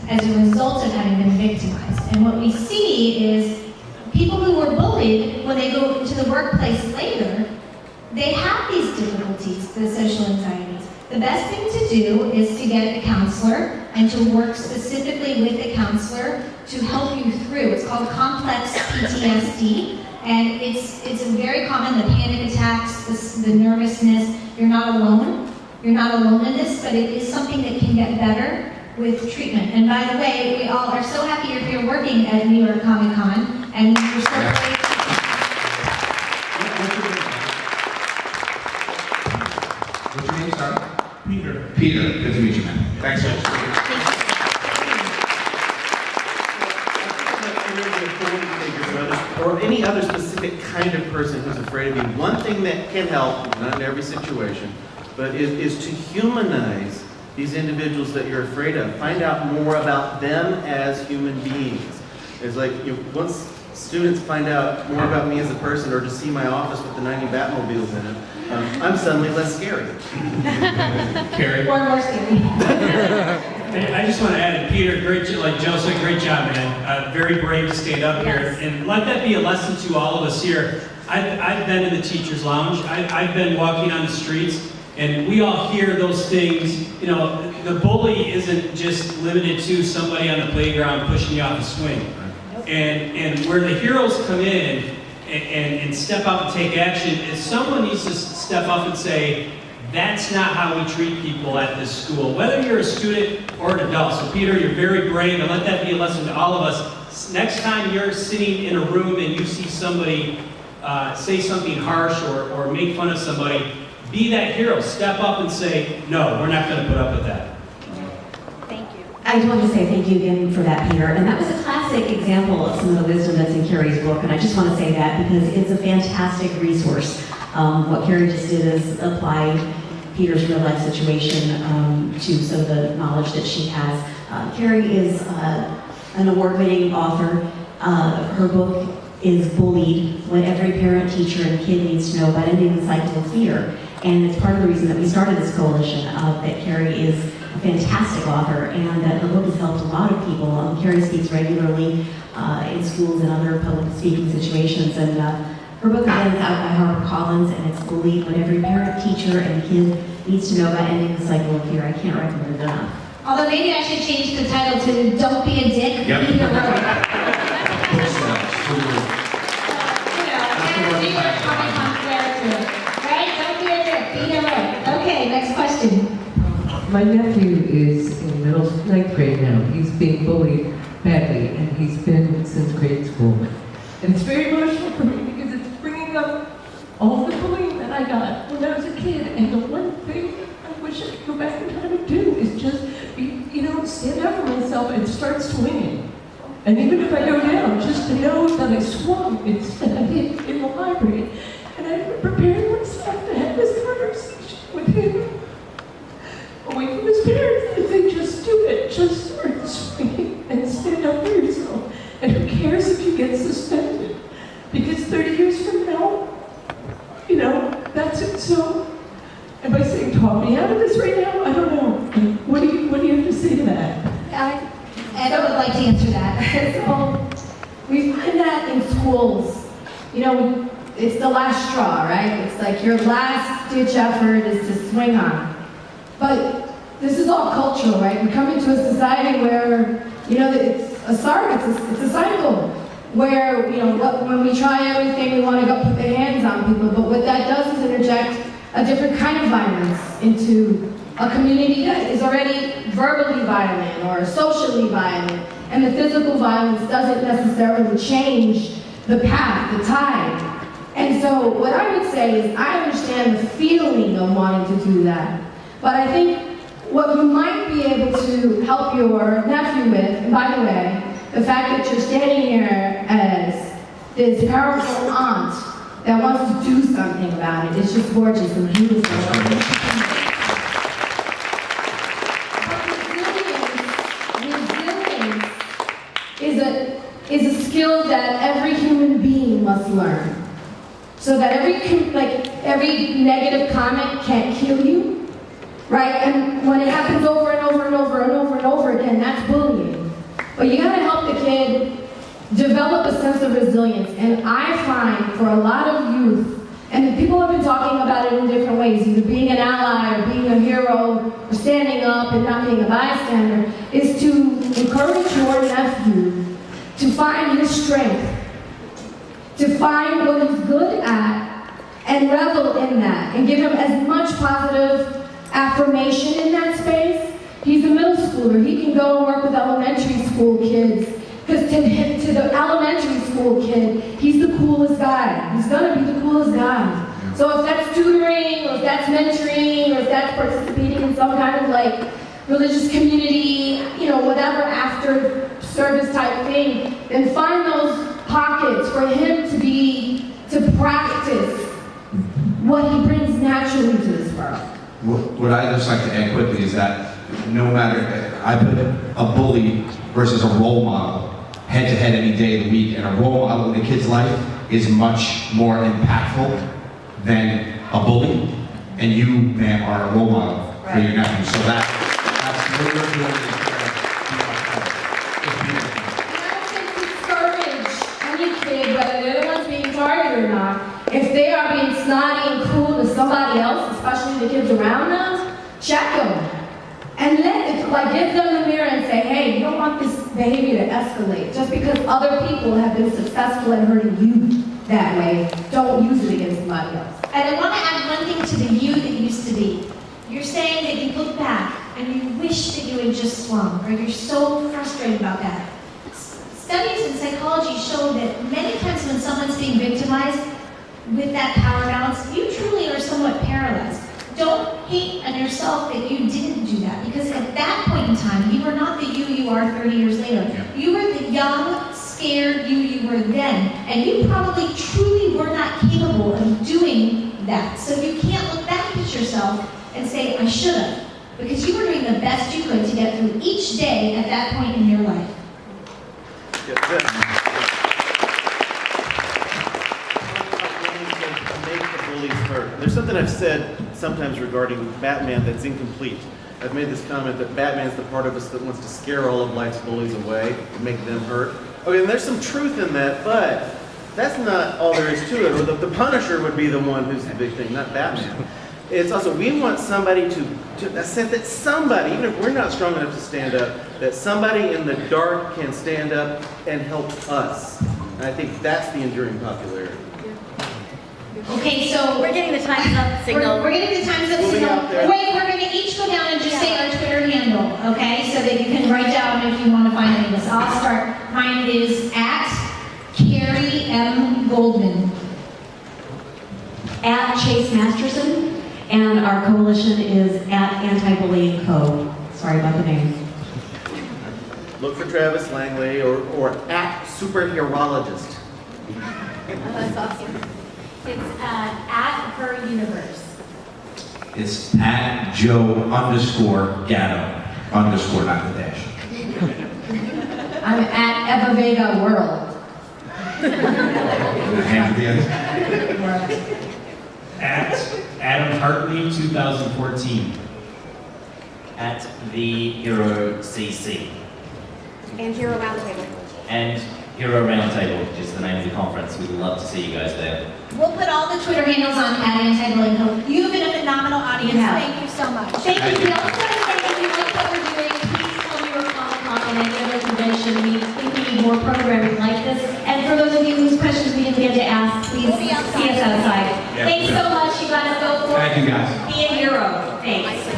as a result of having been victimized. And what we see is people who were bullied, when they go into the workplace later, they have these difficulties, the social anxieties. The best thing to do is to get a counselor and to work specifically with a counselor to help you through. It's called complex PTSD, and it's very common, the panic attacks, the nervousness. You're not alone. You're not alone in this, but it is something that can get better with treatment. And by the way, we all are so happy you're here working at New York Comic-Con, and we're so great. What's your name, sorry? Peter. Peter, good to meet you, man. Thanks so much. Or any other specific kind of person who's afraid of you. One thing that can help, not in every situation, but is to humanize these individuals that you're afraid of. Find out more about them as human beings. It's like, once students find out more about me as a person, or to see my office with the 90 Batmobiles in it, I'm suddenly less scary. Carrie? Or more scary. I just want to add, Peter, great, like Joe said, great job, man. Very brave to stand up here. And let that be a lesson to all of us here. I've been in the teacher's lounge. I've been walking on the streets, and we all hear those things. You know, the bully isn't just limited to somebody on the playground pushing you off the swing. And where the heroes come in and step up and take action is someone needs to step up and say, that's not how we treat people at this school, whether you're a student or an adult. So Peter, you're very brave, and let that be a lesson to all of us. Next time you're sitting in a room and you see somebody say something harsh or make fun of somebody, be that hero. Step up and say, no, we're not going to put up with that. Thank you. I just wanted to say thank you again for that, Peter. And that was a classic example of some of the wisdom that's in Carrie's book, and I just want to say that because it's a fantastic resource. What Carrie just did is apply Peter's real life situation to some of the knowledge that she has. Carrie is an award-winning author. Her book is Bullied, What Every Parent, Teacher, and Kid Needs to Know About Ending the Cycle of Fear. And it's part of the reason that we started this coalition, that Carrie is a fantastic author and that her book has helped a lot of people. Carrie speaks regularly in schools and other public speaking situations. And her book again is out by HarperCollins, and it's Bullied, What Every Parent, Teacher, and Kid Needs to Know About Ending the Cycle of Fear. I can't recommend it enough. Although maybe I should change the title to Don't Be a Dick, Be a Hero. New York Comic-Con flair to it. Right? Don't be a dick, be a hero. Okay, next question. My nephew is in ninth grade now. He's being bullied badly, and he's been since grade school. And it's very emotional for me because it's bringing up all the bullying that I got when I was a kid. And the one thing I wish I could go back in time and do is just be, stand up for myself and start swinging. And even if I go down, just to know that I swung instead I hit in the library. And I've been preparing myself to have this conversation with him away from his parents. And they just do it. Just start swinging and stand up for yourself. And who cares if you get suspended? Because 30 years from now, that's it. So, am I saying talk me out of this right now? I don't know. What do you have to say to that? Ed would like to answer that. So, we find that in schools. It's the last straw, right? It's like your last ditch effort is to swing on. But this is all cultural, right? We come into a society where, it's a cycle where, when we try everything, we want to go put the hands on people. But what that does is interject a different kind of violence into a community that is already verbally violent or socially violent, and the physical violence doesn't necessarily change the path, the tide. And so what I would say is I understand the feeling of wanting to do that, but I think what you might be able to help your nephew with, and by the way, the fact that you're standing here as this powerful aunt that wants to do something about it is just gorgeous and beautiful. Is a skill that every human being must learn. So that every negative comment can't kill you, right? And when it happens over and over and over and over and over again, that's bullying. But you gotta help the kid develop a sense of resilience. And I find for a lot of youth, and people have been talking about it in different ways, either being an ally or being a hero or standing up and not being a bystander, is to encourage your nephew to find his strength, to find what he's good at and revel in that and give him as much positive affirmation in that space. He's a middle schooler. He can go and work with elementary school kids. Because to the elementary school kid, he's the coolest guy. He's gonna be the coolest guy. So if that's tutoring, or if that's mentoring, or if that's participating in some kind of like religious community, you know, whatever after service type thing, then find those pockets for him to practice what he brings naturally to this world. What I just like to add quickly is that no matter, I put a bully versus a role model head to head any day of the week, and a role model in a kid's life is much more impactful than a bully, and you, ma'am, are a role model for your nephew. So that's what you're doing. I don't think discourage any kid, whether they're the ones being targeted or not, if they are being snotty and cruel to somebody else, especially the kids around them, check them. And give them the mirror and say, hey, you don't want this behavior to escalate. Just because other people have been successful at hurting you that way, don't use it against somebody else. And I want to add one thing to the you that used to be. You're saying that you look back and you wish that you had just swung, or you're so frustrated about that. Studies in psychology show that many times when someone's being victimized with that power balance, you truly are somewhat paralyzed. Don't hate on yourself that you didn't do that, because at that point in time, you were not the you are 30 years later. Yeah. You were the young, scared you were then, and you probably truly were not capable of doing that. So you can't look back at yourself and say, I should have, because you were doing the best you could to get through each day at that point in your life. There's something I've said sometimes regarding Batman that's incomplete. I've made this comment that Batman's the part of us that wants to scare all of life's bullies away and make them hurt. Okay, and there's some truth in that, but that's not all there is to it. Or the Punisher would be the one who's the big thing, not Batman. It's also, we want somebody to sense that somebody, even if we're not strong enough to stand up, that somebody in the dark can stand up and help us. And I think that's the enduring popularity. Okay, so We're getting the time's up signal. We're getting the time's up Moving signal. out there. Wait, we're going to each go down and just say our Twitter handle, okay? So that you can write down if you want to find any of us. I'll start. Mine is at Carrie M. Goldman. At Chase Masterson, and our coalition is at Anti-Bullying Co. Sorry about the name. Look for Travis Langley or at Superheroologist. Oh, that's awesome. It's at her universe. It's at Joe_Gatto, _ not the dash. I'm at Eva Vega World. Hands at the end. At Adam Hartley 2014. At the Hero CC. And Hero Roundtable. And Hero Roundtable, which is the name of the conference. We'd love to see you guys there. We'll put all the Twitter handles on at Anti-Bullying Co. You've been a phenomenal audience. Yeah. Thank you so much. Thank you. We also want to say if you like what we're doing, please tell me your Comic-Con and any other convention. We think we need more programming like this. And for those of you whose questions we didn't get to ask, please see us outside. Yeah, Thanks so much. You guys go for it. Thank you, guys. Be a hero. Thanks.